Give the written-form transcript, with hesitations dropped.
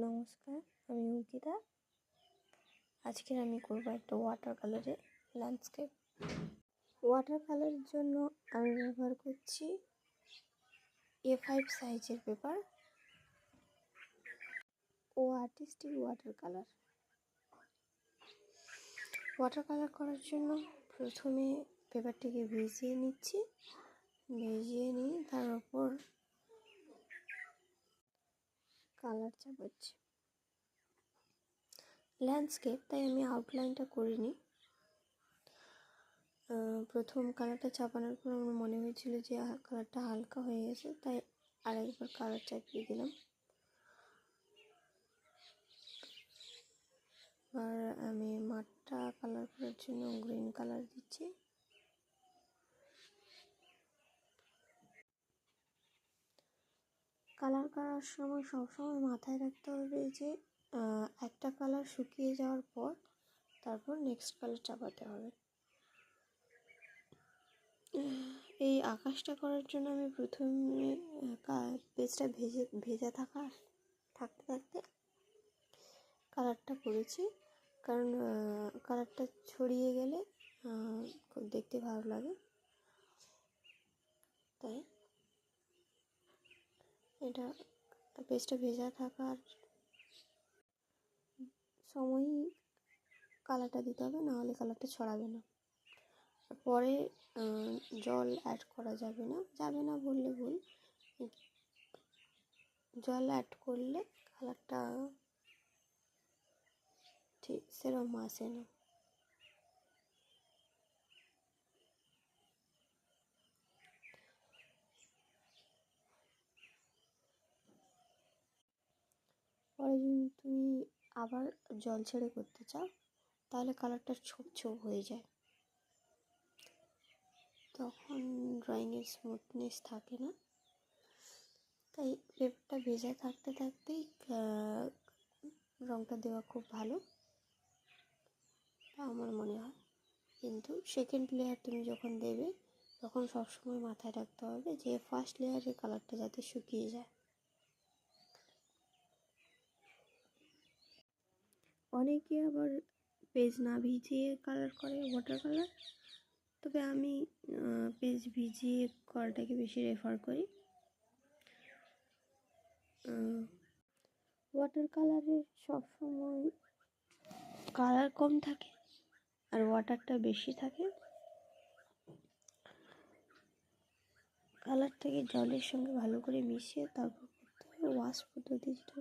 নমস্কার, আমি অঙ্কিতা। আজকে আমি করব একটা ওয়াটার কালারের ল্যান্ডস্কেপ। ওয়াটার কালারের জন্য আমি ব্যবহার করছি A5 সাইজের পেপার ও artistic water colour. Water colour করার জন্য প্রথমে পেপারটিকে ভিজিয়ে নিচ্ছি। ভিজিয়ে নিয়ে তার উপর কালার চাপাচ্ছি। ল্যান্ডস্কেপ, তাই আমি আউটলাইনটা করিনি। প্রথম কালারটা চাপানোর পর আমার মনে হয়েছিল যে কালারটা হালকা হয়ে গেছে, তাই আরেকবার কালার চাপিয়ে দিলাম। আর আমি মাঠটা কালার করার জন্য গ্রিন কালার দিচ্ছি। কালার করার সময় সবসময় মাথায় রাখতে হবে যে একটা কালার শুকিয়ে যাওয়ার পর তারপর নেক্সট কালার চাপাতে হবে। এই আকাশটা করার জন্য আমি প্রথমে পেজটা ভেজা থাকতে থাকতে কালারটা করেছি, কারণ কালারটা ছড়িয়ে গেলে খুব দেখতে ভালো লাগে। তাই এটা পেজটা ভেজা থাকার সময়ই কালারটা দিতে হবে, নাহলে কালারটা ছড়াবে না। পরে জল অ্যাড করা যাবে না বললে ভুল, জল অ্যাড করলে কালারটা ঠিক সেরকম আসে না। পরে যদি তুমি আবার জল ছেড়ে করতে চাও তাহলে কালারটা ছোপ ছোপ হয়ে যায়, তখন ড্রয়িংয়ের স্মুথনেস থাকে না। তাই পেপারটা ভেজা থাকতে থাকতেই রঙটা দেওয়া খুব ভালো আমার মনে হয়। কিন্তু সেকেন্ড লেয়ার তুমি যখন দেবে তখন সবসময় মাথায় রাখতে হবে যে ফার্স্ট লেয়ারের কালারটা যাতে শুকিয়ে যায়। অনেকে আবার পেজ না ভিজিয়ে কালার করে ওয়াটার কালার, তবে আমি পেজ ভিজিয়ে করাটাকে বেশি রেফার করি। ওয়াটার কালারের সবসময় কালার কম থাকে আর ওয়াটারটা বেশি থাকে। কালারটাকে জলের সঙ্গে ভালো করে মিশিয়ে তারপর করতে হবে ওয়াশ পদ্ধতি, যেটা